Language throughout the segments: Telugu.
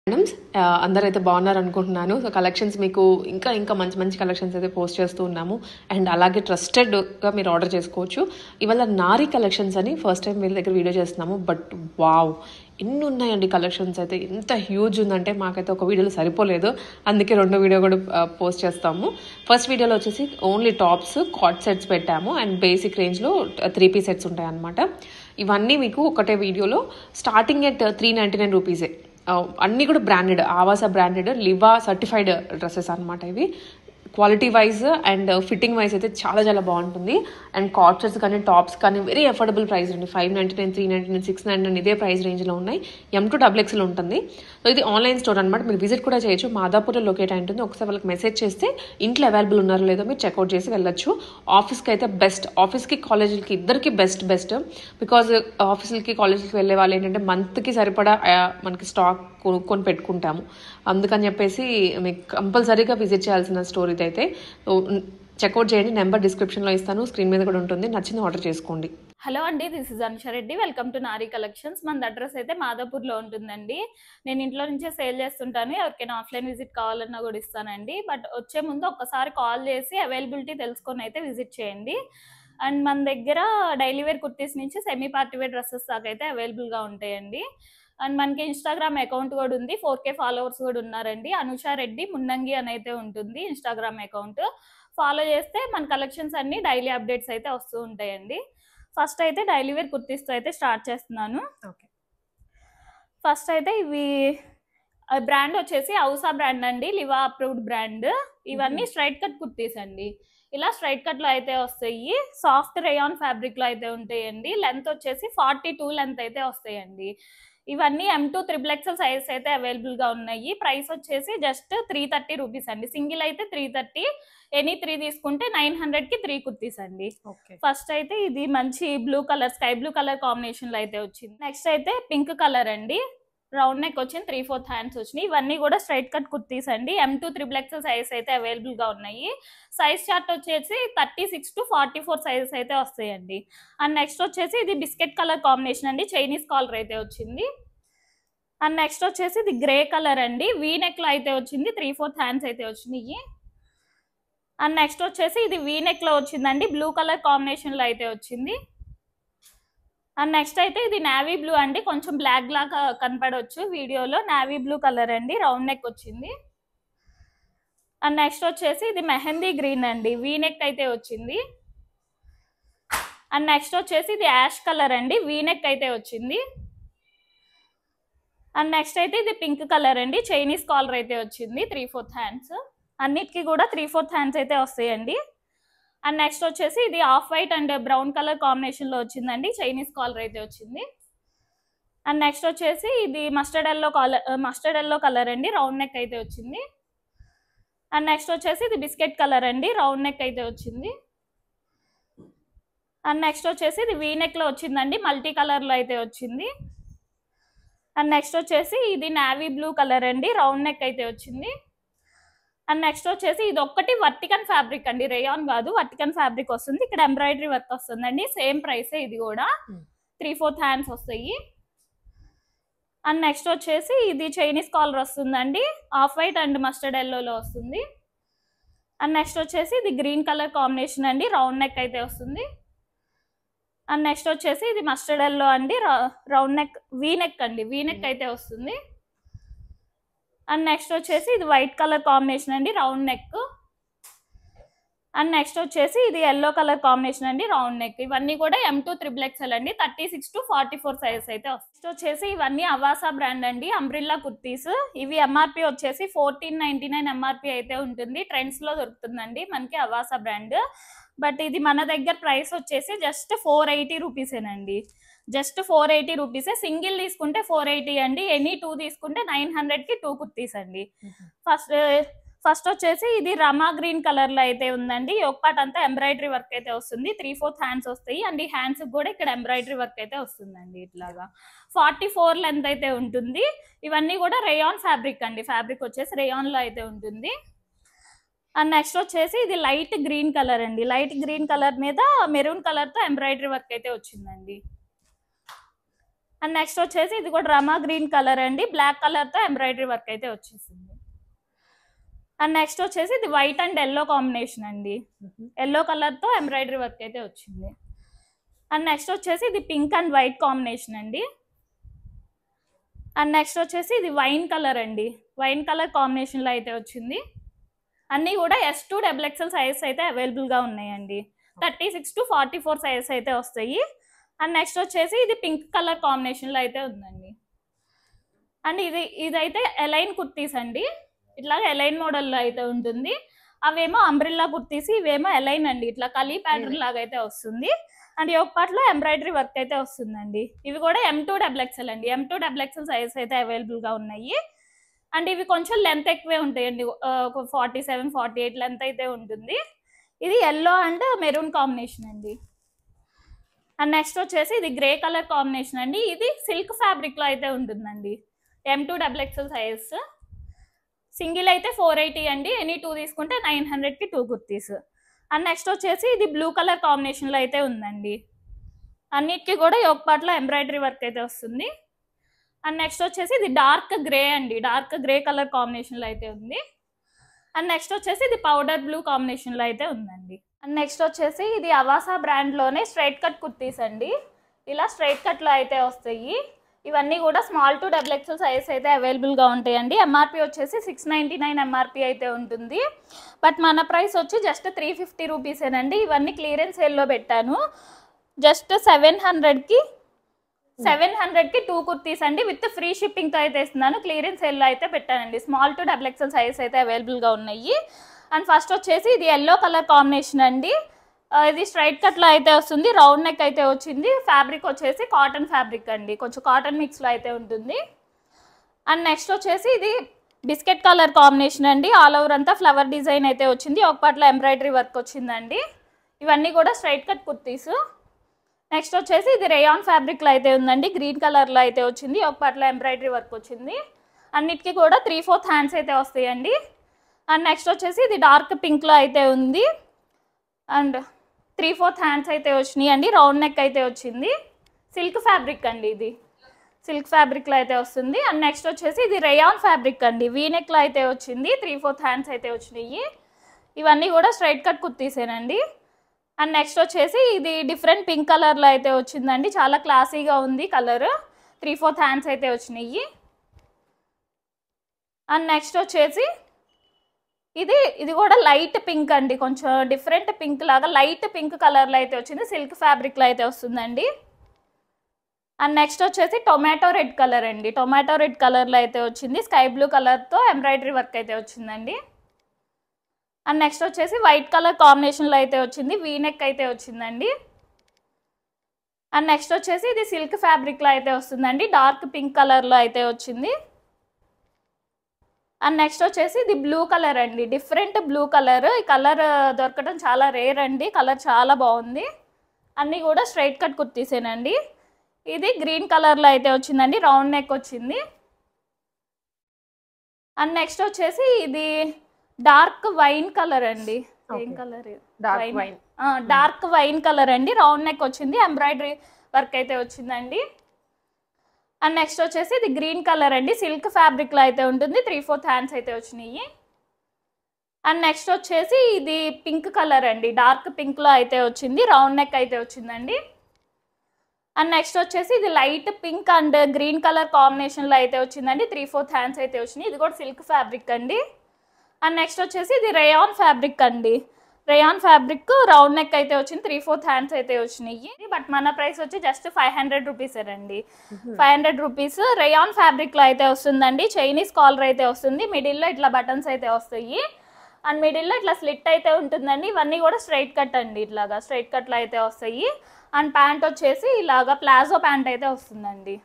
మేడమ్స్ అందరైతే బాగున్నారు అనుకుంటున్నాను. సో కలెక్షన్స్ మీకు ఇంకా మంచి మంచి కలెక్షన్స్ అయితే పోస్ట్ చేస్తూ ఉన్నాము. అండ్ అలాగే ట్రస్టెడ్గా మీరు ఆర్డర్ చేసుకోవచ్చు. ఇవాళ నారీ కలెక్షన్స్ అని ఫస్ట్ టైం వీళ్ళ దగ్గర వీడియో చేస్తున్నాము. బట్ వావ్, ఎన్ని ఉన్నాయండి కలెక్షన్స్ అయితే. ఎంత హ్యూజ్ ఉందంటే మాకైతే ఒక వీడియోలో సరిపోలేదు. అందుకే రెండో వీడియో కూడా పోస్ట్ చేస్తాము. ఫస్ట్ వీడియోలో వచ్చేసి ఓన్లీ టాప్స్ కాట్ సెట్స్ పెట్టాము. అండ్ బేసిక్ రేంజ్లో 3 పీస్ సెట్స్ ఉంటాయి అన్నమాట. ఇవన్నీ మీకు ఒకటే వీడియోలో స్టార్టింగ్ ఎట్ 399 రూపీసే. అన్నీ కూడా బ్రాండెడ్, ఆవాస బ్రాండెడ్, లివా సర్టిఫైడ్ డ్రెస్సెస్ అనమాట. ఇవి quality wise and fitting wise అయితే చాలా చాలా బాగుంటుంది. అండ్ కాట్సెట్స్ కానీ టాప్స్ కానీ వెరీ అఫోర్డబుల్ ప్రైస్ అండి. 599, 399, 699 ఇదే ప్రైస్ రేంజ్లో ఉన్నాయి. M2XXL ఉంటుంది. సో ఇది ఆన్లైన్ స్టోర్ అనమాట. మీరు విజిట్ కూడా చేయొచ్చు. మాదాపూర్లో లొకేట్ అయి ఉంటుంది. ఒకసారి వాళ్ళకి మెసేజ్ చేస్తే ఇంట్లో అవైలబుల్ ఉన్నారో లేదో మీరు చెక్అవుట్ చేసి వెళ్ళొచ్చు. ఆఫీస్కి అయితే బెస్ట్, ఆఫీస్కి కాలేజీలకి ఇద్దరికి బెస్ట్ బికాజ్ ఆఫీసులకి కాలేజీలకి వెళ్ళే వాళ్ళు ఏంటంటే మంత్కి సరిపడా మనకి స్టాక్ కొనుక్కొని పెట్టుకుంటాము. అందుకని చెప్పేసి మీకు కంపల్సరీగా విజిట్ చేయాల్సిన స్టోర్ ఇదైతే. చెక్అవుట్ చేయండి. నెంబర్ డిస్క్రిప్షన్లో ఇస్తాను, స్క్రీన్ మీద కూడా ఉంటుంది. నచ్చింది ఆర్డర్ చేసుకోండి. హలో అండి, this is Anusha Reddy. Welcome to Nari collections. మన అడ్రస్ అయితే మాదాపూర్లో ఉంటుందండి. నేను ఇంట్లో నుంచే సేల్ చేస్తుంటాను. ఎవరికైనా ఆఫ్లైన్ విజిట్ కావాలన్నా కూడా ఇస్తానండి. బట్ వచ్చే ముందు ఒక్కసారి కాల్ చేసి అవైలబిలిటీ తెలుసుకొని అయితే విజిట్ చేయండి. అండ్ మన దగ్గర డైలీ వేర్ కుర్తీస్ నుంచి సెమీ పార్టీ వేర్ డ్రెస్సెస్ దాకా అయితే అవైలబుల్గా ఉంటాయండి. అండ్ మనకి ఇన్స్టాగ్రామ్ అకౌంట్ కూడా ఉంది. 4K ఫాలోవర్స్ కూడా ఉన్నారండి. అనుష రెడ్డి మున్నంగి అని అయితే ఉంటుంది ఇన్స్టాగ్రామ్ అకౌంట్. ఫాలో చేస్తే మన కలెక్షన్స్ అన్ని డైలీ అప్డేట్స్ అయితే వస్తూ ఉంటాయండి. ఫస్ట్ అయితే డైలీ వేర్ కుర్తీస్తో అయితే స్టార్ట్ చేస్తున్నాను. ఓకే, ఫస్ట్ అయితే ఇవి బ్రాండ్ వచ్చేసి ఔసా బ్రాండ్ అండి, లివా అప్రూవ్డ్ బ్రాండ్. ఇవన్నీ స్ట్రైట్ కట్ కుర్తీస్ అండి. ఇలా స్ట్రైట్ కట్లో అయితే వస్తాయి. సాఫ్ట్ రేయాన్ ఫ్యాబ్రిక్లో అయితే ఉంటాయండి. లెంత్ వచ్చేసి 42 లెంత్ అయితే వస్తాయండి. ఇవన్నీ M2XXL సైజ్ అయితే అవైలబుల్గా ఉన్నాయి. ప్రైస్ వచ్చేసి జస్ట్ 330 రూపీస్ అండి. సింగిల్ అయితే 330, ఎనీ 3 తీసుకుంటే 900కి 3 కుర్తీస్ అండి. ఫస్ట్ అయితే ఇది మంచి blue colour, sky blue colour కాంబినేషన్లో అయితే వచ్చింది. నెక్స్ట్ అయితే పింక్ కలర్ అండి, రౌండ్ నెక్ వచ్చింది, 3/4 హ్యాండ్స్ వచ్చినాయి. ఇవన్నీ కూడా స్ట్రైట్ కట్ కుర్తీస్ అండి. M2XXL సైజ్ అయితే అవైలబుల్గా ఉన్నాయి. సైజ్ చార్ట్ వచ్చేసి 36 to 44 సైజెస్ అయితే వస్తాయండి. అండ్ నెక్స్ట్ వచ్చేసి ఇది బిస్కెట్ కలర్ కాంబినేషన్ అండి, చైనీస్ కాలర్ అయితే వచ్చింది. అండ్ నెక్స్ట్ వచ్చేసి ఇది గ్రే కలర్ అండి, వీ నెక్లో అయితే వచ్చింది, 3/4 హ్యాండ్స్ అయితే వచ్చినాయి. అండ్ నెక్స్ట్ వచ్చేసి ఇది వీ నెక్లో వచ్చిందండి, బ్లూ కలర్ కాంబినేషన్లో అయితే వచ్చింది. అండ్ నెక్స్ట్ అయితే ఇది నావీ బ్లూ అండి, కొంచెం బ్లాక్ లాగా కనపడవచ్చు వీడియోలో. నావీ బ్లూ కలర్ అండి, రౌండ్ నెక్ వచ్చింది. అండ్ నెక్స్ట్ వచ్చేసి ఇది మెహందీ గ్రీన్ అండి, వీ నెక్ అయితే వచ్చింది. అండ్ నెక్స్ట్ వచ్చేసి ఇది యాష్ కలర్ అండి, వీ నెక్ అయితే వచ్చింది. అండ్ నెక్స్ట్ అయితే ఇది పింక్ కలర్ అండి, చైనీస్ కాలర్ అయితే వచ్చింది, 3/4 హ్యాండ్స్. అన్నిటికీ కూడా 3/4 హ్యాండ్స్ అయితే వస్తాయండి. అండ్ నెక్స్ట్ వచ్చేసి ఇది off white and brown colour కాంబినేషన్లో వచ్చిందండి, చైనీస్ కాలర్ అయితే వచ్చింది. అండ్ నెక్స్ట్ వచ్చేసి ఇది మస్టర్డ్ ఎల్లో కలర్ అండి, రౌండ్ నెక్ అయితే వచ్చింది. అండ్ నెక్స్ట్ వచ్చేసి ఇది బిస్కెట్ కలర్ అండి, రౌండ్ నెక్ అయితే వచ్చింది. అండ్ నెక్స్ట్ వచ్చేసి ఇది వీ నెక్లో వచ్చిందండి, మల్టీ కలర్లో అయితే వచ్చింది. అండ్ నెక్స్ట్ వచ్చేసి ఇది నావీ బ్లూ కలర్ అండి, రౌండ్ నెక్ అయితే వచ్చింది. అండ్ నెక్స్ట్ వచ్చేసి ఇది ఒక్కటి వర్టికన్ ఫ్యాబ్రిక్ అండి, రేయాన్ కాదు, వర్టికన్ ఫ్యాబ్రిక్ వస్తుంది. ఇక్కడ ఎంబ్రాయిడరీ వర్క్ వస్తుందండి, సేమ్ ప్రైసే. ఇది కూడా 3/4 హ్యాండ్స్ వస్తాయి. అండ్ నెక్స్ట్ వచ్చేసి ఇది చైనీస్ కాలర్ వస్తుందండి, ఆఫ్ వైట్ అండ్ మస్టర్డ్ ఎల్లోలో వస్తుంది. అండ్ నెక్స్ట్ వచ్చేసి ఇది గ్రీన్ కలర్ కాంబినేషన్ అండి, రౌండ్ నెక్ అయితే వస్తుంది. అండ్ నెక్స్ట్ వచ్చేసి ఇది మస్టర్డ్ ఎల్లో అండి, రౌండ్ నెక్, వీ నెక్ అండి, వీ నెక్ అయితే వస్తుంది. అండ్ నెక్స్ట్ వచ్చేసి ఇది వైట్ కలర్ కాంబినేషన్ అండి, రౌండ్ నెక్. అండ్ నెక్స్ట్ వచ్చేసి ఇది ఎల్లో కలర్ కాంబినేషన్ అండి, రౌండ్ నెక్. ఇవన్నీ కూడా M2XXL అండి, 36 to 44 సైజెస్ అయితే వస్తాయి. నెక్స్ట్ వచ్చేసి ఇవన్నీ అవాసా బ్రాండ్ అండి, అంబ్రిల్లా కుర్తీస్. ఇవి MRP వచ్చేసి 1499 MRP అయితే ఉంటుంది. ట్రెండ్స్లో దొరుకుతుందండి మనకి అవాసా బ్రాండ్. బట్ ఇది మన దగ్గర ప్రైస్ వచ్చేసి జస్ట్ 480 రూపీసేనండి. జస్ట్ 480 రూపీసే. సింగిల్ తీసుకుంటే 480 అండి, ఎనీ 2 తీసుకుంటే 900కి 2 కుర్తీస్ అండి. ఫస్ట్ వచ్చేసి ఇది రమా గ్రీన్ కలర్లో అయితే ఉందండి. ఒక పార్ట్ అంతా ఎంబ్రాయిడరీ వర్క్ అయితే వస్తుంది, 3/4 హ్యాండ్స్ వస్తాయి. అండ్ ఈ హ్యాండ్స్ కూడా ఇక్కడ ఎంబ్రాయిడరీ వర్క్ అయితే వస్తుందండి. ఇట్లాగా 44 లెంత్ అయితే ఉంటుంది. ఇవన్నీ కూడా రేయాన్ ఫ్యాబ్రిక్ అండి, ఫ్యాబ్రిక్ వచ్చేసి రేయాన్లో అయితే ఉంటుంది. అండ్ నెక్స్ట్ వచ్చేసి ఇది లైట్ గ్రీన్ కలర్ అండి, లైట్ గ్రీన్ కలర్ మీద మెరూన్ కలర్తో ఎంబ్రాయిడరీ వర్క్ అయితే వచ్చిందండి. అండ్ నెక్స్ట్ వచ్చేసి ఇది కూడా రమా గ్రీన్ కలర్ అండి, బ్లాక్ కలర్తో ఎంబ్రాయిడరీ వర్క్ అయితే వచ్చేసింది. అండ్ నెక్స్ట్ వచ్చేసి ఇది వైట్ అండ్ ఎల్లో కాంబినేషన్ అండి, ఎల్లో కలర్తో ఎంబ్రాయిడరీ వర్క్ అయితే వచ్చింది. అండ్ నెక్స్ట్ వచ్చేసి ఇది పింక్ అండ్ వైట్ కాంబినేషన్ అండి. అండ్ నెక్స్ట్ వచ్చేసి ఇది వైన్ కలర్ అండి, వైన్ కలర్ కాంబినేషన్లో అయితే వచ్చింది. అన్నీ కూడా S2 XXL సైజెస్ అయితే అవైలబుల్గా ఉన్నాయండి. 36 to 44 సైజెస్ అయితే వస్తాయి. అండ్ నెక్స్ట్ వచ్చేసి ఇది పింక్ కలర్ కాంబినేషన్లో అయితే ఉందండి. అండ్ ఇదైతే ఎలైన్ కుర్తీస్ అండి, ఇట్లాగా ఎలైన్ మోడల్లో అయితే ఉంటుంది. అవేమో అంబ్రిల్లా కుర్తీస్, ఇవేమో ఎలైన్ అండి, ఇట్లా కలీ ప్యాటర్న్ లాగా అయితే వస్తుంది. అండ్ ఈ ఒక పార్ట్లో ఎంబ్రాయిడరీ వర్క్ అయితే వస్తుందండి. ఇవి కూడా M2 XXL అండి, M2 XXL సైజెస్ అయితే అవైలబుల్గా ఉన్నాయి. అండ్ ఇవి కొంచెం లెంత్ ఎక్కువే ఉంటాయండి, ఒక 47, 48 లెంత్ అయితే ఉంటుంది. ఇది ఎల్లో అండ్ మెరూన్ కాంబినేషన్ అండి. అండ్ నెక్స్ట్ వచ్చేసి ఇది గ్రే కలర్ కాంబినేషన్ అండి, ఇది సిల్క్ ఫ్యాబ్రిక్లో అయితే ఉంటుందండి. M2 XXL సైజెస్, సింగిల్ అయితే 480 అండి, ఎనీ 2 తీసుకుంటే 900కి 2 కుర్తీస్. అండ్ నెక్స్ట్ వచ్చేసి ఇది బ్లూ కలర్ కాంబినేషన్లో అయితే ఉందండి. అన్నిటికీ కూడా ఒక పార్ట్లో ఎంబ్రాయిడరీ వర్క్ అయితే వస్తుంది. అండ్ నెక్స్ట్ వచ్చేసి ఇది డార్క్ గ్రే అండి, డార్క్ గ్రే కలర్ కాంబినేషన్లో అయితే ఉంది. అండ్ నెక్స్ట్ వచ్చేసి ఇది పౌడర్ బ్లూ కాంబినేషన్లో అయితే ఉందండి. అండ్ నెక్స్ట్ వచ్చేసి ఇది అవాసా బ్రాండ్లోనే స్ట్రైట్ కట్ కుర్తీస్ అండి, ఇలా స్ట్రైట్ కట్లో అయితే వస్తాయి. ఇవన్నీ కూడా స్మాల్ టు XXL సైజ్ అయితే అవైలబుల్గా ఉంటాయండి. ఎంఆర్పి వచ్చేసి 699 ఎంఆర్పి అయితే ఉంటుంది. బట్ మన ప్రైస్ వచ్చి జస్ట్ 350 రూపీసేనండి. ఇవన్నీ క్లియరెన్స్ సేల్లో పెట్టాను. జస్ట్ 700కి 2 కుర్తీస్ అండి, విత్ ఫ్రీ షిప్పింగ్తో అయితే ఇస్తున్నాను. క్లియరెన్స్ సేల్లో అయితే పెట్టానండి. స్మాల్ టు XXL సైజ్ అయితే అవైలబుల్గా ఉన్నాయి. అండ్ ఫస్ట్ వచ్చేసి ఇది ఎల్లో కలర్ కాంబినేషన్ అండి, ఇది స్ట్రైట్ కట్లో అయితే వస్తుంది, రౌండ్ నెక్ అయితే వచ్చింది. ఫ్యాబ్రిక్ వచ్చేసి కాటన్ ఫ్యాబ్రిక్ అండి, కొంచెం కాటన్ మిక్స్లో అయితే ఉంటుంది. అండ్ నెక్స్ట్ వచ్చేసి ఇది బిస్కెట్ కలర్ కాంబినేషన్ అండి, ఆల్ ఓవర్ అంతా ఫ్లవర్ డిజైన్ అయితే వచ్చింది, ఒక పార్ట్లో ఎంబ్రాయిడరీ వర్క్ వచ్చిందండి. ఇవన్నీ కూడా స్ట్రైట్ కట్ కుర్తీస్. నెక్స్ట్ వచ్చేసి ఇది రేయాన్ ఫ్యాబ్రిక్లో అయితే ఉందండి, గ్రీన్ కలర్లో అయితే వచ్చింది, ఒక పార్ట్లో ఎంబ్రాయిడరీ వర్క్ వచ్చింది. అన్నిటికీ కూడా 3/4 హ్యాండ్స్ అయితే వస్తాయండి. అండ్ నెక్స్ట్ వచ్చేసి ఇది డార్క్ పింక్లో అయితే ఉంది, అండ్ 3/4 హ్యాండ్స్ అయితే వచ్చినాయి అండి, రౌండ్ నెక్ అయితే వచ్చింది. సిల్క్ ఫ్యాబ్రిక్ అండి, ఇది సిల్క్ ఫ్యాబ్రిక్లో అయితే వస్తుంది. అండ్ నెక్స్ట్ వచ్చేసి ఇది రేయాన్ ఫ్యాబ్రిక్ అండి, వీనెక్లో అయితే వచ్చింది, 3/4 హ్యాండ్స్ అయితే వచ్చినాయి. ఇవన్నీ కూడా స్ట్రైట్ కట్ కుర్తీసేనండి. అండ్ నెక్స్ట్ వచ్చేసి ఇది డిఫరెంట్ పింక్ కలర్లో అయితే వచ్చిందండి, చాలా క్లాసీగా ఉంది కలర్, 3/4 హ్యాండ్స్ అయితే వచ్చినాయి. అండ్ నెక్స్ట్ వచ్చేసి ఇది కూడా లైట్ పింక్ అండి, కొంచెం డిఫరెంట్ పింక్ లాగా లైట్ పింక్ కలర్లో అయితే వచ్చింది, సిల్క్ ఫ్యాబ్రిక్లో అయితే వస్తుందండి. అండ్ నెక్స్ట్ వచ్చేసి టొమాటో రెడ్ కలర్ అండి, టొమాటో రెడ్ కలర్లో అయితే వచ్చింది, స్కై బ్లూ కలర్తో ఎంబ్రాయిడరీ వర్క్ అయితే వచ్చిందండి. అండ్ నెక్స్ట్ వచ్చేసి వైట్ కలర్ కాంబినేషన్లో అయితే వచ్చింది, వీనెక్ అయితే వచ్చిందండి. అండ్ నెక్స్ట్ వచ్చేసి ఇది సిల్క్ ఫ్యాబ్రిక్లో అయితే వస్తుందండి, డార్క్ పింక్ కలర్లో అయితే వచ్చింది. అండ్ నెక్స్ట్ వచ్చేసి ఇది బ్లూ కలర్ అండి, డిఫరెంట్ బ్లూ కలర్, ఈ కలర్ దొరకడం చాలా రేర్ అండి, కలర్ చాలా బాగుంది. అన్నీ కూడా స్ట్రైట్ కట్ కుర్తీసేనండి. ఇది గ్రీన్ కలర్లో అయితే వచ్చిందండి, రౌండ్ నెక్ వచ్చింది. అండ్ నెక్స్ట్ వచ్చేసి ఇది డార్క్ వైన్ కలర్ అండి, ఏం కలర్, డార్క్ వైన్ కలర్ అండి, రౌండ్ నెక్ వచ్చింది, ఎంబ్రాయిడరీ వర్క్ అయితే వచ్చిందండి. అండ్ నెక్స్ట్ వచ్చేసి ఇది గ్రీన్ కలర్ అండి, సిల్క్ ఫ్యాబ్రిక్లో అయితే ఉంటుంది, 3/4 హ్యాండ్స్ అయితే వచ్చినాయి. అండ్ నెక్స్ట్ వచ్చేసి ఇది పింక్ కలర్ అండి, డార్క్ పింక్లో అయితే వచ్చింది, రౌండ్ నెక్ అయితే వచ్చిందండి. అండ్ నెక్స్ట్ వచ్చేసి ఇది light pink and green colour కాంబినేషన్లో అయితే వచ్చిందండి, 3/4 హ్యాండ్స్ అయితే వచ్చినాయి. ఇది కూడా సిల్క్ ఫ్యాబ్రిక్ అండి. అండ్ నెక్స్ట్ వచ్చేసి ఇది రేయాన్ ఫ్యాబ్రిక్ అండి, రేయాన్ ఫ్యాబ్రిక్ రౌండ్ నెక్ అయితే వచ్చింది, 3/4 హ్యాండ్స్ అయితే వచ్చినాయి. బట్ మన ప్రైస్ వచ్చి జస్ట్ 500 రూపీసేనండి, 500 రూపీస్. రేయాన్ ఫ్యాబ్రిక్లో అయితే వస్తుందండి, చైనీస్ కాలర్ అయితే వస్తుంది, మిడిల్లో ఇట్లా బటన్స్ అయితే వస్తాయి, అండ్ మిడిల్లో ఇట్లా స్లిట్ అయితే ఉంటుందండి. ఇవన్నీ కూడా స్ట్రైట్ కట్ అండి, ఇట్లాగా స్ట్రైట్ కట్లో అయితే వస్తాయి. అండ్ ప్యాంట్ వచ్చేసి ఇలాగా ప్లాజో ప్యాంట్ అయితే వస్తుందండి,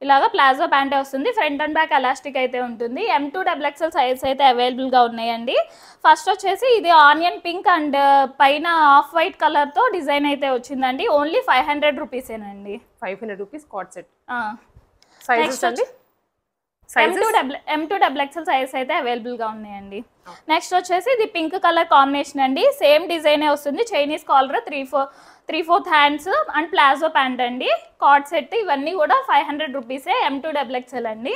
ఇలాగా ప్లాజో ప్యాంటే వస్తుంది, ఫ్రంట్ అండ్ బ్యాక్ ఎలాస్టిక్ అయితే ఉంటుంది. M2 XXL సైజ్ అయితే అవైలబుల్గా ఉన్నాయండి. ఫస్ట్ వచ్చేసి ఇది ఆనియన్ పింక్ అండ్ పైన ఆఫ్ వైట్ కలర్తో డిజైన్ అయితే వచ్చిందండి, only 500 రూపీసేనండి. 500 rupees card set. Sizes అండి M2 డబుల్ ఎక్సెల్ సైజ్ అయితే అవైలబుల్ గా ఉన్నాయండి. నెక్స్ట్ వచ్చేసి ఇది పింక్ కలర్ కాంబినేషన్ అండి. సేమ్ డిజైన్ వస్తుంది. Chinese collar 3/4 hands and palazzo pant అండి. కార్డ్ సెట్ ఇవన్నీ కూడా 500 రూపీసే. M2 డబుల్ ఎక్సెల్ అండి.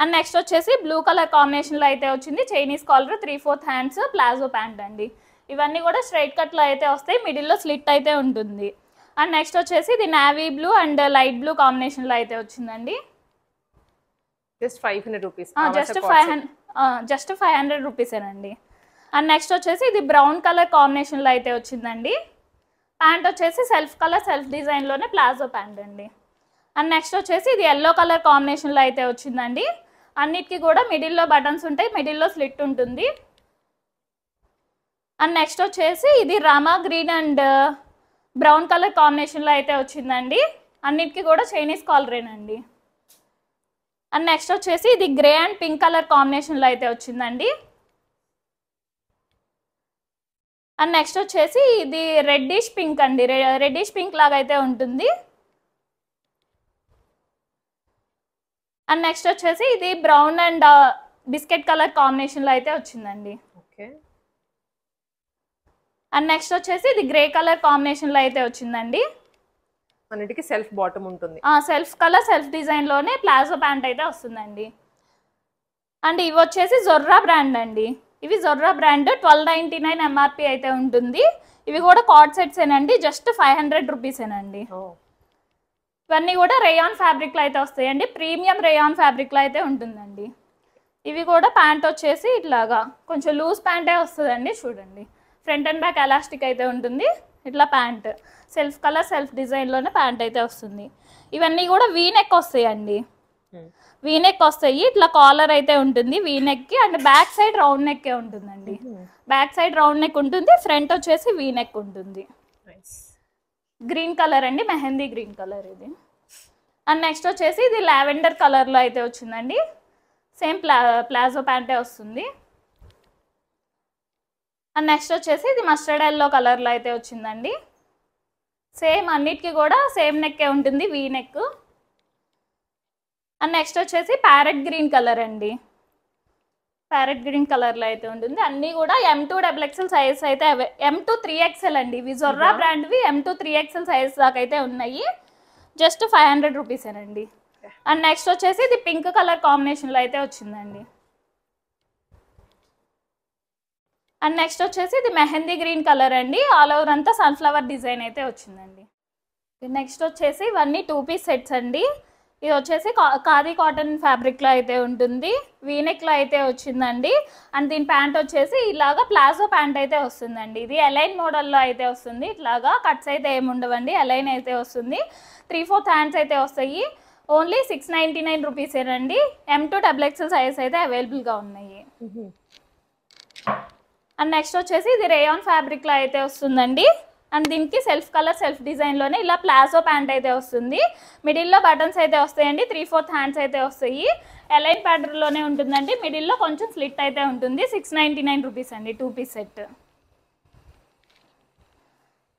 అండ్ నెక్స్ట్ వచ్చేసి బ్లూ కలర్ కాంబినేషన్ లో అయితే వచ్చింది. Chinese collar 3/4 hands palazzo pant అండి. ఇవన్నీ కూడా స్ట్రైట్ కట్ లో అయితే వస్తాయి. మిడిల్ లో స్లిట్ అయితే ఉంటుంది. అండ్ నెక్స్ట్ వచ్చేసి ఇది navy blue and light blue combination లో అయితే వచ్చిందండి. Just 500 rupees. జస్ట్ 500 రూపీసేనండి. అండ్ నెక్స్ట్ వచ్చేసి ఇది బ్రౌన్ కలర్ కాంబినేషన్ లో అయితే వచ్చిందండి. ప్యాంట్ వచ్చేసి సెల్ఫ్ కలర్ సెల్ఫ్ డిజైన్ లోనే ప్లాజో ప్యాంట్ అండి. అండ్ నెక్స్ట్ వచ్చేసి ఇది ఎల్లో కలర్ కాంబినేషన్ లో అయితే వచ్చిందండి. అన్నిటికీ కూడా మిడిల్లో బటన్స్ ఉంటాయి. మిడిల్లో స్లిట్ ఉంటుంది. అండ్ నెక్స్ట్ వచ్చేసి ఇది Rama green and brown colour combination లో అయితే వచ్చిందండి. అన్నిటికీ కూడా చైనీస్ కాలరేనండి. అండ్ నెక్స్ట్ వచ్చేసి ఇది grey and pink colour combination లో అయితే వచ్చిందండి. అండ్ నెక్స్ట్ వచ్చేసి ఇది రెడ్డిష్ పింక్ అండి. రెడ్డిష్ పింక్ లాగా అయితే ఉంటుంది. అండ్ నెక్స్ట్ వచ్చేసి ఇది brown and biscuit colour combination లో అయితే వచ్చిందండి. ఓకే. అండ్ నెక్స్ట్ వచ్చేసి ఇది గ్రే కలర్ కాంబినేషన్ లో అయితే వచ్చిందండి. అన్నిటికీ సెల్ఫ్ బాటమ్ ఉంటుంది. సెల్ఫ్ కలర్ సెల్ఫ్ డిజైన్ లోనే ప్లాజో ప్యాంట్ అయితే వస్తుందండి. అండ్ ఇవి వచ్చేసి జొర్రా బ్రాండ్ అండి. ఇవి జొర్రా బ్రాండ్ 1299 MRP అయితే ఉంటుంది. ఇవి కూడా కార్డ్ సెట్స్ ఏనండి. జస్ట్ 500 రూపీసేనండి. ఇవన్నీ కూడా రేయాన్ ఫ్యాబ్రిక్ లో అయితే వస్తాయండి. ప్రీమియం రేయాన్ ఫ్యాబ్రిక్ లో అయితే ఉంటుందండి. ఇవి కూడా ప్యాంట్ వచ్చేసి ఇట్లాగా కొంచెం లూజ్ ప్యాంటే వస్తుందండి. చూడండి, ఫ్రంట్ అండ్ బ్యాక్ ఎలాస్టిక్ అయితే ఉంటుంది. ఇట్లా pant self colour self design లోనే ప్యాంట్ అయితే వస్తుంది. ఇవన్నీ కూడా వీనెక్ వస్తాయండి. వీనెక్ వస్తాయి. ఇట్లా కాలర్ అయితే ఉంటుంది వీనెక్ కి. And back side round neck ఉంటుందండి. బ్యాక్ సైడ్ రౌండ్ నెక్ ఉంటుంది. ఫ్రంట్ వచ్చేసి వీనెక్ ఉంటుంది. గ్రీన్ కలర్ అండి, మెహందీ గ్రీన్ కలర్ ఇది. అండ్ నెక్స్ట్ వచ్చేసి ఇది లావెండర్ కలర్ లో అయితే వచ్చిందండి. సేమ్ ప్లాజో ప్యాంటే వస్తుంది. అండ్ నెక్స్ట్ వచ్చేసి ఇది మస్టర్డ్ ఎల్లో కలర్ లో అయితే వచ్చిందండి. సేమ్ అన్నిటికీ కూడా సేమ్ నెక్కే ఉంటుంది, వీ నెక్. అండ్ నెక్స్ట్ వచ్చేసి ప్యారెట్ గ్రీన్ కలర్ అండి. ప్యారెట్ గ్రీన్ కలర్ లో అయితే ఉంటుంది. అన్ని కూడా M2 డబుల్ ఎక్సెల్ సైజ్ అయితే M2 3XL అండి. ఇవి జొర్రా బ్రాండ్వి M2 3XL సైజ్ దాకా అయితే ఉన్నాయి. జస్ట్ 500 రూపీసేనండి. అండ్ నెక్స్ట్ వచ్చేసి ఇది పింక్ కలర్ కాంబినేషన్ లో అయితే వచ్చిందండి. అండ్ నెక్స్ట్ వచ్చేసి ఇది మెహందీ గ్రీన్ కలర్ అండి. ఆల్ ఓవర్ అంతా సన్ఫ్లవర్ డిజైన్ అయితే వచ్చిందండి. నెక్స్ట్ వచ్చేసి ఇవన్నీ 2 పీస్ సెట్స్ అండి. ఇది వచ్చేసి ఖాదీ కాటన్ ఫ్యాబ్రిక్ లో అయితే ఉంటుంది. వీనెక్ లో అయితే వచ్చిందండి. అండ్ దీని ప్యాంట్ వచ్చేసి ఇలాగా ప్లాజో ప్యాంట్ అయితే వస్తుందండి. ఇది అలైన్ మోడల్లో అయితే వస్తుంది. ఇట్లాగా కట్స్ అయితే ఏమి ఉండవండి. అలైన్ అయితే వస్తుంది. 3/4 హ్యాండ్స్ అయితే వస్తాయి. ఓన్లీ 699 రూపీసేనండి. M2 డబుల్ ఎక్సెల్ సైజ్ అయితే అవైలబుల్ గా ఉన్నాయి. అండ్ నెక్స్ట్ వచ్చేసి ఇది రేయాన్ ఫ్యాబ్రిక్ లో అయితే వస్తుందండి. అండ్ దీనికి సెల్ఫ్ కలర్ సెల్ఫ్ డిజైన్ లోనే ఇలా ప్లాజో ప్యాంట్ అయితే వస్తుంది. మిడిల్లో బటన్స్ అయితే వస్తాయండి. 3/4 హ్యాండ్స్ అయితే వస్తాయి. అలైన్ ప్యాటర్న్ లోనే ఉంటుందండి. మిడిల్లో కొంచెం స్లిట్ అయితే ఉంటుంది. 699 రూపీస్ అండి 2 పీస్ సెట్.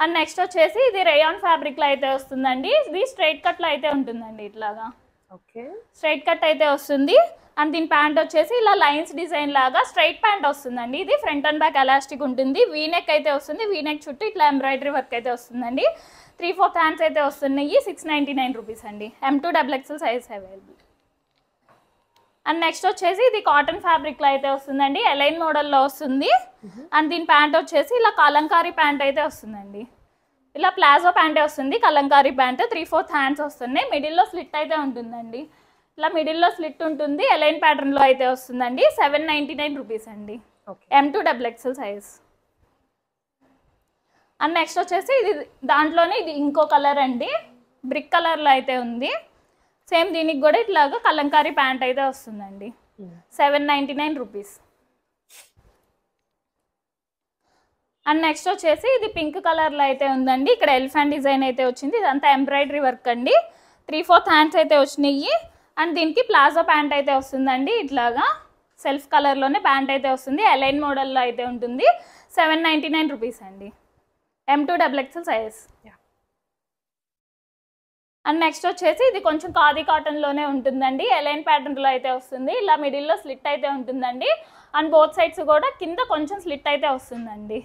అండ్ నెక్స్ట్ వచ్చేసి ఇది రేయాన్ ఫ్యాబ్రిక్ లో అయితే వస్తుందండి. ఇది స్ట్రైట్ కట్ లో అయితే ఉంటుందండి. ఇట్లాగా ఓకే, స్ట్రైట్ కట్ అయితే వస్తుంది. అండ్ దీని ప్యాంట్ వచ్చేసి ఇలా లైన్స్ డిజైన్ లాగా స్ట్రైట్ ప్యాంట్ వస్తుందండి. ఇది ఫ్రంట్ అండ్ బ్యాక్ ఎలాస్టిక్ ఉంటుంది. వీనెక్ అయితే వస్తుంది. వీనెక్ చుట్టూ ఇట్లా ఎంబ్రాయిడరీ వర్క్ అయితే వస్తుందండి. 3/4 హ్యాండ్స్ అయితే వస్తున్నాయి. 699 రూపీస్ అండి. M2 double XL size available. And next వచ్చేసి ఇది కాటన్ ఫ్యాబ్రిక్ లో అయితే వస్తుందండి. అలైన్ మోడల్లో వస్తుంది. అండ్ దీని ప్యాంట్ వచ్చేసి ఇలా కలంకారీ ప్యాంట్ అయితే వస్తుందండి. ఇలా ప్లాజో ప్యాంటే వస్తుంది. కలంకారీ ప్యాంట్ 3/4 హ్యాండ్స్ వస్తున్నాయి. మిడిల్లో స్లిట్ అయితే ఉంటుందండి. ఇలా మిడిల్లో స్లిట్ ఉంటుంది. అలైన్ ప్యాటర్న్ లో అయితే వస్తుందండి. 799 రూపీస్ అండి. M2 double XL size. And next వచ్చేసి ఇది దాంట్లోనే ఇది ఇంకో కలర్ అండి. బ్రిక్ కలర్ లో అయితే ఉంది. సేమ్ దీనికి కూడా ఇట్లాగా కలంకారీ ప్యాంట్ అయితే వస్తుందండి. 799 రూపీస్. అండ్ నెక్స్ట్ వచ్చేసి ఇది పింక్ కలర్ లో అయితే ఉందండి. ఇక్కడ ఎలిఫెంట్ డిజైన్ అయితే వచ్చింది. ఇదంతా ఎంబ్రాయిడరీ వర్క్ అండి. 3/4 హ్యాండ్స్ అయితే వచ్చినాయి. అండ్ దీనికి ప్లాజో ప్యాంట్ అయితే వస్తుందండి. ఇట్లాగా సెల్ఫ్ కలర్ లోనే ప్యాంట్ అయితే వస్తుంది. అలైన్ మోడల్లో అయితే ఉంటుంది. 799 రూపీస్ అండి. M2 double XL size. And next వచ్చేసి ఇది కొంచెం ఖాదీ కాటన్లోనే ఉంటుందండి. ఎలైన్ ప్యాటర్న్లో అయితే వస్తుంది. ఇలా మిడిల్లో స్లిట్ అయితే ఉంటుందండి. అండ్ బోత్ సైడ్స్ కూడా కింద కొంచెం స్లిట్ అయితే వస్తుందండి.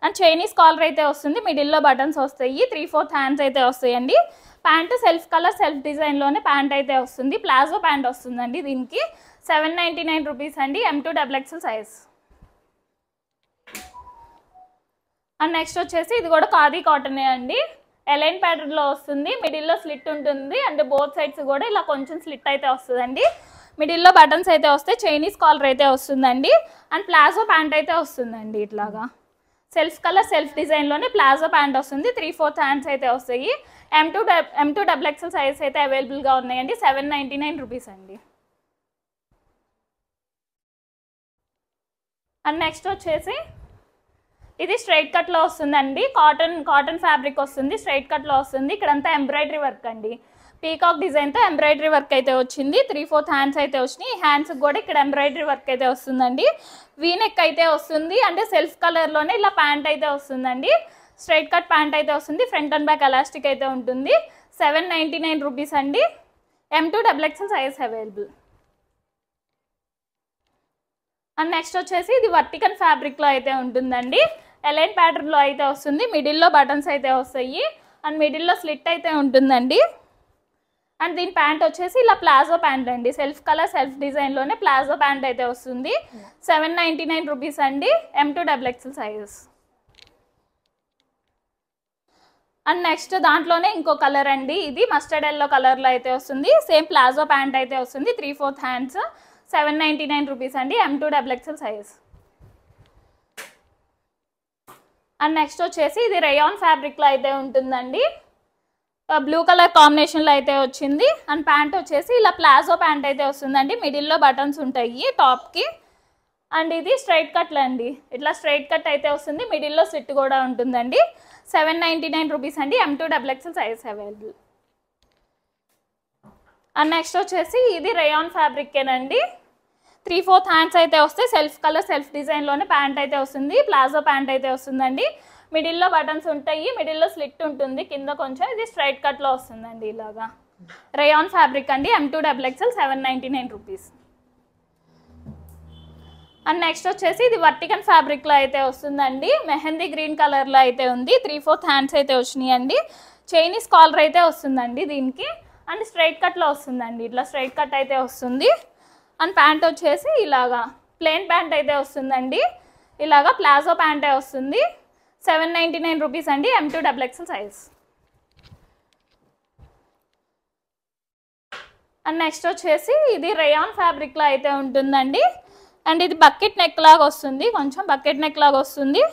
అండ్ చైనీస్ కాలర్ అయితే వస్తుంది. మిడిల్లో బటన్స్ వస్తాయి. 3/4 హ్యాండ్స్ అయితే వస్తాయండి. ప్యాంటు సెల్ఫ్ కలర్ సెల్ఫ్ డిజైన్లోనే ప్యాంట్ అయితే వస్తుంది. ప్లాజో ప్యాంట్ వస్తుందండి. దీనికి 799 రూపీస్ అండి. M2 XXL size. And next వచ్చేసి ఇది కూడా ఖాదీ కాటనే అండి. ఎలైన్ ప్యాటర్న్లో వస్తుంది. మిడిల్లో స్లిట్ ఉంటుంది. అండ్ బోత్ సైడ్స్ కూడా ఇలా కొంచెం స్లిట్ అయితే వస్తుందండి. మిడిల్లో బటన్స్ అయితే వస్తాయి. చైనీస్ కాలర్ అయితే వస్తుందండి. అండ్ ప్లాజో ప్యాంట్ అయితే వస్తుందండి. ఇట్లాగా సెల్ఫ్ కలర్ సెల్ఫ్ డిజైన్లోనే ప్లాజో ప్యాంట్ వస్తుంది. 3/4 హ్యాండ్స్ అయితే వస్తాయి. M2 XXL సైజ్ అయితే అవైలబుల్గా ఉన్నాయండి. 799 రూపీస్ అండి. అండ్ నెక్స్ట్ వచ్చేసి ఇది స్ట్రైట్ కట్లో వస్తుందండి. కాటన్ ఫ్యాబ్రిక్ వస్తుంది. స్ట్రైట్ కట్లో వస్తుంది. ఇక్కడంతా ఎంబ్రాయిడరీ వర్క్ అండి. పీకాక్ డిజైన్తో ఎంబ్రాయిడరీ వర్క్ అయితే వచ్చింది. 3/4 హ్యాండ్స్ అయితే వచ్చినాయి. ఈ హ్యాండ్స్కి కూడా ఇక్కడ ఎంబ్రాయిడరీ వర్క్ అయితే వస్తుందండి. వీనెక్ అయితే వస్తుంది. అంటే సెల్ఫ్ కలర్లోనే ఇలా ప్యాంట్ అయితే వస్తుందండి. స్ట్రైట్ కట్ ప్యాంట్ అయితే వస్తుంది. ఫ్రంట్ అండ్ బ్యాక్ ఎలాస్టిక్ అయితే ఉంటుంది. 799 రూపీస్ అండి. M2 XXL size available. And next వచ్చేసి ఇది వర్టికల్ ఫ్యాబ్రిక్లో అయితే ఉంటుందండి. ఎలైన్ ప్యాటర్న్లో అయితే వస్తుంది. మిడిల్లో బటన్స్ అయితే వస్తాయి. అండ్ మిడిల్లో స్లిట్ అయితే ఉంటుందండి. అండ్ దీని ప్యాంట్ వచ్చేసి ఇలా ప్లాజో ప్యాంట్ అండి. సెల్ఫ్ కలర్ సెల్ఫ్ డిజైన్లోనే ప్లాజో ప్యాంట్ అయితే వస్తుంది. 799 రూపీస్ అండి. M2 XXL size. And next దాంట్లోనే ఇంకో కలర్ అండి. ఇది మస్టర్డ్ ఎల్లో కలర్లో అయితే వస్తుంది. సేమ్ ప్లాజో ప్యాంట్ అయితే వస్తుంది. 3/4 హ్యాండ్స్. 799 రూపీస్ అండి. M2 XXL size. And next వచ్చేసి ఇది రేయాన్ ఫ్యాబ్రిక్లో అయితే ఉంటుందండి. బ్లూ కలర్ కాంబినేషన్లో అయితే వచ్చింది. అండ్ ప్యాంట్ వచ్చేసి ఇలా ప్లాజో ప్యాంట్ అయితే వస్తుందండి. మిడిల్లో బటన్స్ ఉంటాయి టాప్కి. అండ్ ఇది స్ట్రైట్ కట్లు అండి. ఇట్లా స్ట్రైట్ కట్ అయితే వస్తుంది. మిడిల్లో స్లిట్ కూడా ఉంటుందండి. 799 రూపీస్ అండి. M2 XXL size available. And next వచ్చేసి ఇది రేయాన్ ఫ్యాబ్రిక్కేనండి. 3/4 హ్యాండ్స్ అయితే వస్తాయి. సెల్ఫ్ కలర్ సెల్ఫ్ డిజైన్లోనే ప్యాంట్ అయితే వస్తుంది. ప్లాజో ప్యాంట్ అయితే వస్తుందండి. మిడిల్లో బటన్స్ ఉంటాయి. మిడిల్లో స్లిట్ ఉంటుంది కింద కొంచెం. ఇది స్ట్రైట్ కట్లో వస్తుందండి. ఇలాగా రేయాన్ ఫ్యాబ్రిక్ అండి. M2 XXL 799 rupees. And next వచ్చేసి ఇది వర్టికల్ ఫ్యాబ్రిక్లో అయితే వస్తుందండి. మెహందీ గ్రీన్ కలర్లో అయితే ఉంది. 3/4 హ్యాండ్స్ అయితే వచ్చినాయి అండి. చైనీస్ కాలర్ అయితే వస్తుందండి దీనికి. అండ్ స్ట్రైట్ కట్లో వస్తుందండి. ఇట్లా స్ట్రైట్ కట్ అయితే వస్తుంది. అండ్ ప్యాంట్ వచ్చేసి ఇలాగా ప్లెయిన్ ప్యాంట్ అయితే వస్తుందండి. ఇలాగా ప్లాజో ప్యాంటే వస్తుంది. 799 రూపీస్ అండి. M2 XXL size. And next వచ్చేసి ఇది రేయాన్ ఫ్యాబ్రిక్లో అయితే ఉంటుందండి. అండ్ ఇది బకెట్ నెక్ లాగా వస్తుంది. కొంచెం బకెట్ నెక్ లాగా వస్తుంది.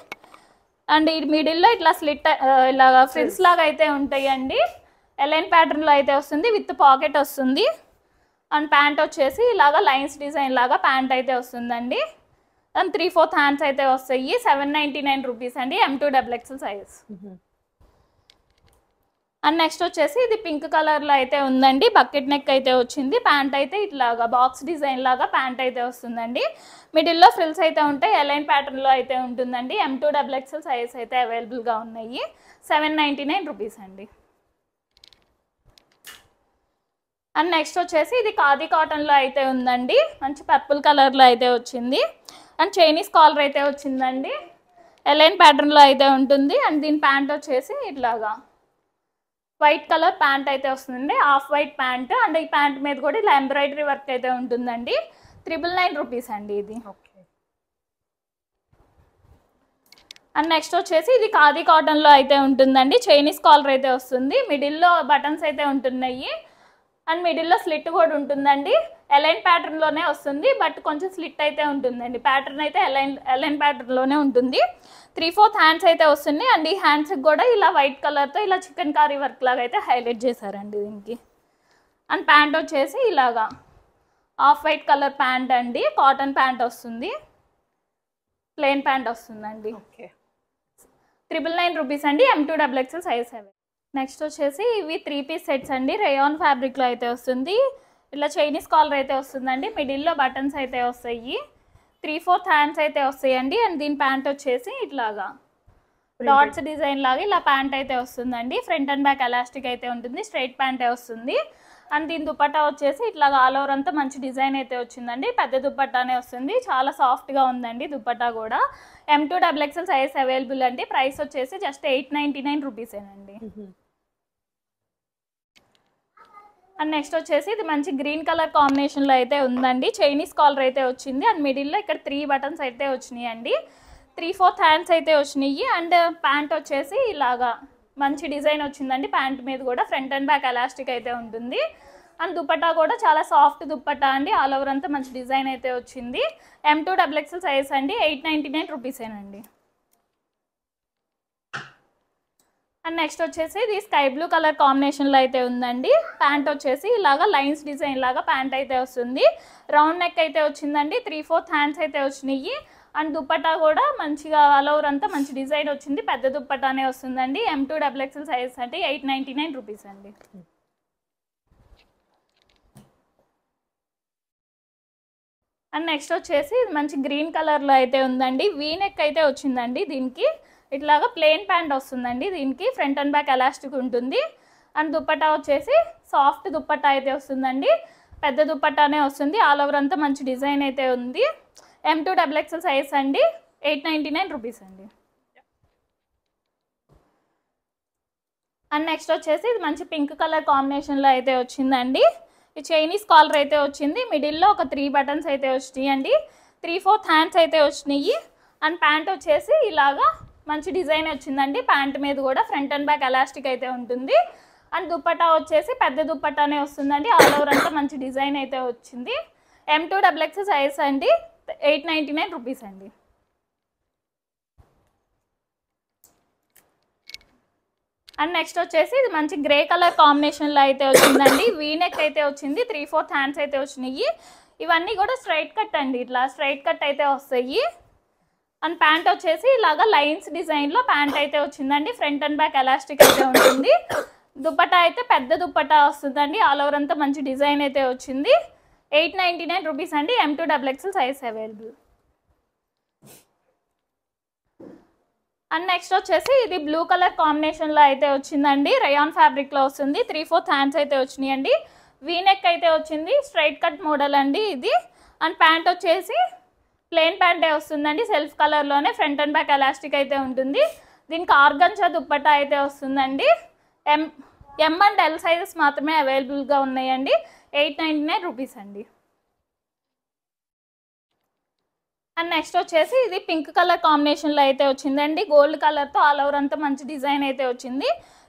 అండ్ ఈ మిడిల్లో ఇట్లా స్లిట్ ఇలాగా ఫ్రిల్స్ లాగా అయితే ఉంటాయండి. ఎలైన్ ప్యాటర్న్లో అయితే వస్తుంది. విత్ పాకెట్ వస్తుంది. అండ్ ప్యాంట్ వచ్చేసి ఇలాగా లైన్స్ డిజైన్ లాగా ప్యాంట్ అయితే వస్తుందండి. అండ్ 3/4 హ్యాండ్స్ అయితే వస్తాయి. 799 రూపీస్ అండి. M2 XXL size. And next వచ్చేసి ఇది పింక్ కలర్లో అయితే ఉందండి. బకెట్ నెక్ అయితే వచ్చింది. ప్యాంట్ అయితే ఇట్లాగా బాక్స్ డిజైన్ లాగా ప్యాంట్ అయితే వస్తుందండి. మిడిల్లో ఫ్రిల్స్ అయితే ఉంటాయి. ఎలైన్ ప్యాటర్న్లో అయితే ఉంటుందండి. M2 XXL సైజ్ అయితే అవైలబుల్గా ఉన్నాయి. 799 రూపీస్ అండి. అండ్ నెక్స్ట్ వచ్చేసి ఇది ఖాదీ కాటన్లో అయితే ఉందండి. మంచి పర్పుల్ కలర్లో అయితే వచ్చింది. అండ్ చైనీస్ కాలర్ అయితే వచ్చిందండి. ఎలైన్ ప్యాటర్న్లో అయితే ఉంటుంది. అండ్ దీని ప్యాంట్ వచ్చేసి ఇట్లాగా వైట్ కలర్ ప్యాంట్ అయితే వస్తుందండి. Half white pant. అండ్ ఈ ప్యాంట్ మీద కూడా ఇలా ఎంబ్రాయిడరీ వర్క్ అయితే ఉంటుందండి. 999 రూపీస్ అండి ఇది. అండ్ నెక్స్ట్ వచ్చేసి ఇది ఖాదీ కాటన్లో అయితే ఉంటుందండి. చైనీస్ కాలర్ అయితే వస్తుంది. మిడిల్లో బటన్స్ అయితే ఉంటున్నాయి. అండ్ మిడిల్లో స్లిట్ కూడా ఉంటుందండి. ఎలైన్ ప్యాటర్న్లోనే వస్తుంది. బట్ కొంచెం స్లిట్ అయితే ఉంటుందండి. ప్యాటర్న్ అయితే ఎలైన్ ప్యాటర్న్లోనే ఉంటుంది. 3/4 హ్యాండ్స్ అయితే వస్తుంది. అండ్ ఈ హ్యాండ్స్కి కూడా ఇలా వైట్ కలర్తో ఇలా చికెన్ కర్రీ వర్క్ లాగా అయితే హైలైట్ చేశారండి దీనికి. అండ్ ప్యాంట్ వచ్చేసి ఇలాగా హాఫ్ వైట్ కలర్ ప్యాంట్ అండి. కాటన్ ప్యాంట్ వస్తుంది. ప్లెయిన్ ప్యాంట్ వస్తుందండి. 999 రూపీస్ అండి. M2 XXL size 7. నెక్స్ట్ వచ్చేసి ఇవి 3 పీస్ సెట్స్ అండి. రేయాన్ ఫ్యాబ్రిక్లో అయితే వస్తుంది. ఇలా చైనీస్ కాలర్ అయితే వస్తుందండి. మిడిల్లో బటన్స్ అయితే వస్తాయి. 3/4 హ్యాండ్స్ అయితే వస్తాయండి. అండ్ దీని ప్యాంట్ వచ్చేసి ఇట్లాగా డాట్స్ డిజైన్ లాగా ఇలా ప్యాంట్ అయితే వస్తుందండి. ఫ్రంట్ అండ్ బ్యాక్ ఎలాస్టిక్ అయితే ఉంటుంది, స్ట్రైట్ ప్యాంటే వస్తుంది. అండ్ దీని దుపట్టా వచ్చేసి ఇట్లా ఆల్ ఓవర్ అంతా మంచి డిజైన్ అయితే వచ్చిందండి. పెద్ద దుపట్టానే వస్తుంది, చాలా సాఫ్ట్గా ఉందండి దుపట్టా కూడా. M2XXL సైజ్ అవైలబుల్ అండి. ప్రైస్ వచ్చేసి జస్ట్ 899 రూపీసేనండి. అండ్ నెక్స్ట్ వచ్చేసి ఇది మంచి గ్రీన్ కలర్ కాంబినేషన్లో అయితే ఉందండి. చైనీస్ కాలర్ అయితే వచ్చింది అండ్ మిడిల్లో ఇక్కడ 3 బటన్స్ అయితే వచ్చినాయి అండి. 3/4 హ్యాండ్స్ అయితే వచ్చినాయి. అండ్ ప్యాంట్ వచ్చేసి ఇలాగా మంచి డిజైన్ వచ్చిందండి. ప్యాంట్ మీద కూడా ఫ్రంట్ అండ్ బ్యాక్ ఎలాస్టిక్ అయితే ఉంటుంది. అండ్ దుపట్టా కూడా చాలా సాఫ్ట్ దుపట్టా అండి. ఆల్ ఓవర్ అంతా మంచి డిజైన్ అయితే వచ్చింది. M2XXL సైజ్ అండి. 899 రూపీసేనండి. అండ్ నెక్స్ట్ వచ్చేసి ఇది స్కై బ్లూ కలర్ కాంబినేషన్లో అయితే ఉందండి. ప్యాంట్ వచ్చేసి ఇలాగా లైన్స్ డిజైన్ లాగా ప్యాంట్ అయితే వస్తుంది. రౌండ్ నెక్ అయితే వచ్చిందండి. 3/4 హ్యాండ్స్ అయితే వచ్చినాయి. అండ్ దుపట్టా కూడా మంచిగా ఆల్ ఓవర్ అంతా మంచి డిజైన్ వచ్చింది. పెద్ద దుపట్టానే వస్తుందండి. M2XXL సైజ్ అంటే 899 రూపీస్ అండి. అండ్ నెక్స్ట్ వచ్చేసి ఇది మంచి గ్రీన్ కలర్లో అయితే ఉందండి. వీనెక్ అయితే వచ్చిందండి. దీనికి ఇట్లాగా ప్లెయిన్ ప్యాంట్ వస్తుందండి. దీనికి ఫ్రంట్ అండ్ బ్యాక్ ఎలాస్టిక్ ఉంటుంది. అండ్ దుపట్టా వచ్చేసి సాఫ్ట్ దుపట్టా అయితే వస్తుందండి. పెద్ద దుపట్టానే వస్తుంది. ఆల్ ఓవర్ అంతా మంచి డిజైన్ అయితే ఉంది. M2XXL సైజ్ అండి. 899 రూపీస్ అండి. అండ్ నెక్స్ట్ వచ్చేసి ఇది మంచి పింక్ కలర్ కాంబినేషన్లో అయితే వచ్చిందండి. ఈ చైనీస్ కాలర్ అయితే వచ్చింది. మిడిల్లో ఒక 3 బటన్స్ అయితే వచ్చినాయి అండి. 3/4 హ్యాండ్స్ అయితే వచ్చినాయి. అండ్ ప్యాంట్ వచ్చేసి ఇలాగా మంచి డిజైన్ వచ్చిందండి. ప్యాంట్ మీద కూడా ఫ్రంట్ అండ్ బ్యాక్ ఎలాస్టిక్ అయితే ఉంటుంది. అండ్ దుపట్టా వచ్చేసి పెద్ద దుపట్టానే వస్తుందండి. ఆల్ ఓవర్ అంతా మంచి డిజైన్ అయితే వచ్చింది. M2XXL సైజ్ అండి. 899 రూపీస్ అండి. అండ్ నెక్స్ట్ వచ్చేసి ఇది మంచి గ్రే కలర్ కాంబినేషన్లో అయితే వచ్చిందండి. వీనెక్ అయితే వచ్చింది. 3/4 హ్యాండ్స్ అయితే వచ్చినాయి. ఇవన్నీ కూడా స్ట్రైట్ కట్ అండి. ఇట్లా స్ట్రైట్ కట్ అయితే వస్తాయి. అండ్ ప్యాంట్ వచ్చేసి ఇలాగా లైన్స్ డిజైన్లో ప్యాంట్ అయితే వచ్చిందండి. ఫ్రంట్ అండ్ బ్యాక్ ఎలాస్టిక్ అయితే ఉంటుంది. దుపట్టా అయితే పెద్ద దుపట్టా వస్తుందండి. ఆల్ ఓవర్ అంతా మంచి డిజైన్ అయితే వచ్చింది. 899 రూపీస్ అండి. M2XXL size available. And next వచ్చేసి ఇది బ్లూ కలర్ కాంబినేషన్లో అయితే వచ్చిందండి. రయాన్ ఫ్యాబ్రిక్లో వస్తుంది. 3/4 హ్యాండ్స్ అయితే వచ్చినాయండి. వీనెక్ అయితే వచ్చింది. స్ట్రైట్ కట్ మోడల్ అండి ఇది. అండ్ ప్యాంట్ వచ్చేసి ప్లెయిన్ ప్యాంటే వస్తుందండి. సెల్ఫ్ కలర్లోనే ఫ్రంట్ అండ్ బ్యాక్ ఎలాస్టిక్ అయితే ఉంటుంది. దీనికి ఆర్గంజా దుపట్టా అయితే వస్తుందండి. M అండ్ L సైజెస్ మాత్రమే అవైలబుల్గా ఉన్నాయండి. 899 రూపీస్ అండి. అండ్ నెక్స్ట్ వచ్చేసి ఇది పింక్ కలర్ కాంబినేషన్లో అయితే వచ్చిందండి. గోల్డ్ కలర్తో ఆల్ ఓవర్ అంతా మంచి డిజైన్ అయితే వచ్చింది.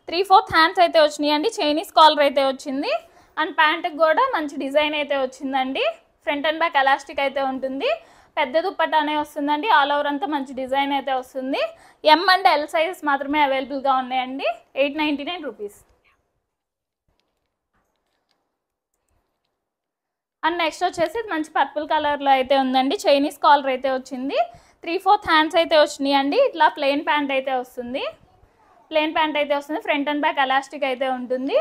3/4 హ్యాండ్స్ అయితే వచ్చినాయండి. చైనీస్ కాలర్ అయితే వచ్చింది. అండ్ ప్యాంట్కి కూడా మంచి డిజైన్ అయితే వచ్చిందండి. ఫ్రంట్ అండ్ బ్యాక్ ఎలాస్టిక్ అయితే ఉంటుంది. పెద్ద దుపట్టానే వస్తుందండి. ఆల్ ఓవర్ అంతా మంచి డిజైన్ అయితే వస్తుంది. M అండ్ L సైజెస్ మాత్రమే అవైలబుల్గా ఉన్నాయండి. 899 రూపీస్. అండ్ నెక్స్ట్ వచ్చేసి మంచి పర్పుల్ కలర్లో అయితే ఉందండి. చైనీస్ కాలర్ అయితే వచ్చింది. 3/4 హ్యాండ్స్ అయితే వచ్చినాయి అండి. ఇట్లా ప్లెయిన్ ప్యాంట్ అయితే వస్తుంది. ప్లెయిన్ ప్యాంట్ అయితే వస్తుంది. ఫ్రంట్ అండ్ బ్యాక్ ఎలాస్టిక్ అయితే ఉంటుంది.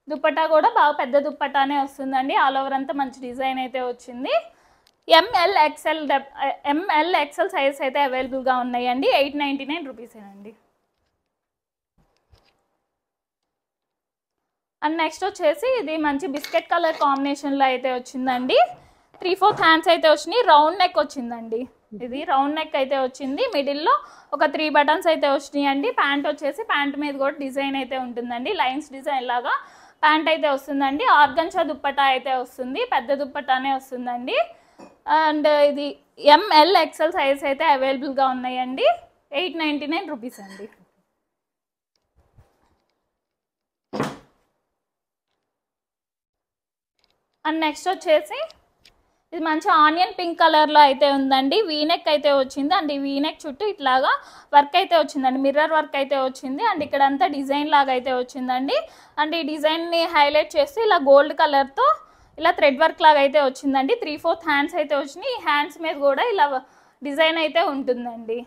దుపట్టా కూడా బాగా పెద్ద దుపట్టానే వస్తుందండి. ఆల్ ఓవర్ అంతా మంచి డిజైన్ అయితే వచ్చింది. ML XL సైజ్ అయితే అవైలబుల్గా ఉన్నాయండి. 899 రూపీసేనండి. అండ్ నెక్స్ట్ వచ్చేసి ఇది మంచి బిస్కెట్ కలర్ కాంబినేషన్లో అయితే వచ్చిందండి. 3/4 హ్యాండ్స్ అయితే వచ్చినాయి. రౌండ్ నెక్ వచ్చిందండి. ఇది రౌండ్ నెక్ అయితే వచ్చింది. మిడిల్లో ఒక 3 బటన్స్ అయితే వచ్చినాయి అండి. ప్యాంట్ వచ్చేసి ప్యాంట్ మీద కూడా డిజైన్ అయితే ఉంటుందండి. లైన్స్ డిజైన్ లాగా ప్యాంట్ అయితే వస్తుందండి. ఆర్గంజా దుపట్టా అయితే వస్తుంది. పెద్ద దుపట్టానే వస్తుందండి. అండ్ ఇది ML XL సైజ్ అయితే అవైలబుల్గా ఉన్నాయండి. 899 రూపీస్ అండి. అండ్ నెక్స్ట్ వచ్చేసి ఇది మంచి ఆనియన్ పింక్ కలర్లో అయితే ఉందండి. వీనెక్ అయితే వచ్చింది. అండ్ ఈ వీనెక్ చుట్టూ ఇట్లాగా వర్క్ అయితే వచ్చిందండి. మిర్రర్ వర్క్ అయితే వచ్చింది. అండ్ ఇక్కడంతా డిజైన్ లాగా అయితే వచ్చిందండి. అండ్ ఈ డిజైన్ని హైలైట్ చేస్తే ఇలా గోల్డ్ కలర్తో ఇలా థ్రెడ్ వర్క్ లాగా అయితే వచ్చిందండి. 3/4 హ్యాండ్స్ అయితే వచ్చినాయి. ఈ హ్యాండ్స్ మీద కూడా ఇలా డిజైన్ అయితే ఉంటుందండి.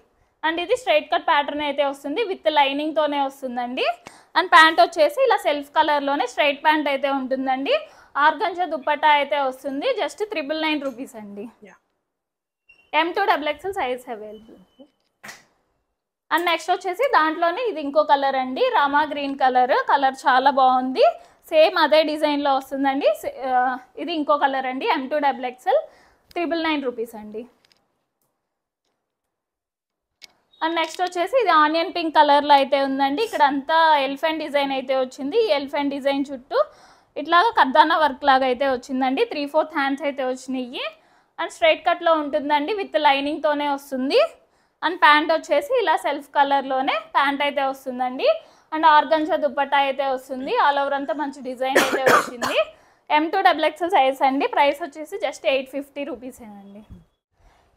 అండ్ ఇది స్ట్రైట్ కట్ ప్యాటర్న్ అయితే వస్తుంది. విత్ లైనింగ్తోనే వస్తుందండి. అండ్ ప్యాంట్ వచ్చేసి ఇలా సెల్ఫ్ కలర్లోనే స్ట్రైట్ ప్యాంట్ అయితే ఉంటుందండి. ఆర్గంజా దుపట్టా అయితే వస్తుంది. జస్ట్ 999 రూపీస్ అండి. M2XXL size available. And next వచ్చేసి దాంట్లోనే ఇది ఇంకో కలర్ అండి, రామా గ్రీన్ కలర్ చాలా బాగుంది. సేమ్ అదే డిజైన్లో వస్తుందండి. ఇది ఇంకో కలర్ అండి, M2XXL 999 రూపీస్ అండి. అండ్ నెక్స్ట్ వచ్చేసి ఇది ఆనియన్ పింక్ కలర్లో అయితే ఉందండి. ఇక్కడ అంతా ఎలిఫెంట్ డిజైన్ అయితే వచ్చింది. ఈ ఎలిఫెంట్ డిజైన్ చుట్టూ ఇట్లాగా కర్దానా వర్క్ లాగా అయితే వచ్చిందండి. 3/4 హ్యాండ్స్ అయితే వచ్చినాయి. అండ్ స్ట్రైట్ కట్లో ఉంటుందండి, విత్ లైనింగ్తోనే వస్తుంది. అండ్ ప్యాంట్ వచ్చేసి ఇలా సెల్ఫ్ కలర్లోనే ప్యాంట్ అయితే వస్తుందండి. అండ్ ఆర్గంజా దుపట్టా అయితే వస్తుంది. ఆల్ ఓవర్ అంతా మంచి డిజైన్ అయితే వచ్చింది. M2XXL సైజ్ అండి. ప్రైస్ వచ్చేసి జస్ట్ 850 రూపీసేనండి.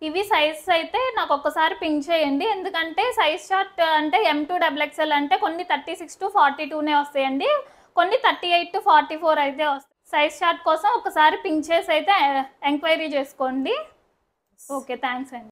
ఇవి సైజ్ అయితే నాకు ఒక్కసారి పింక్ చేయండి, ఎందుకంటే సైజ్ చార్ట్ అంటే M2XXL అంటే కొన్ని 36 to 42నే వస్తాయండి, కొన్ని 38 to 44 అయితే వస్తాయి. సైజ్ చార్ట్ కోసం ఒకసారి పింక్ చేసి అయితే ఎంక్వైరీ చేసుకోండి. ఓకే, థ్యాంక్స్ అండి.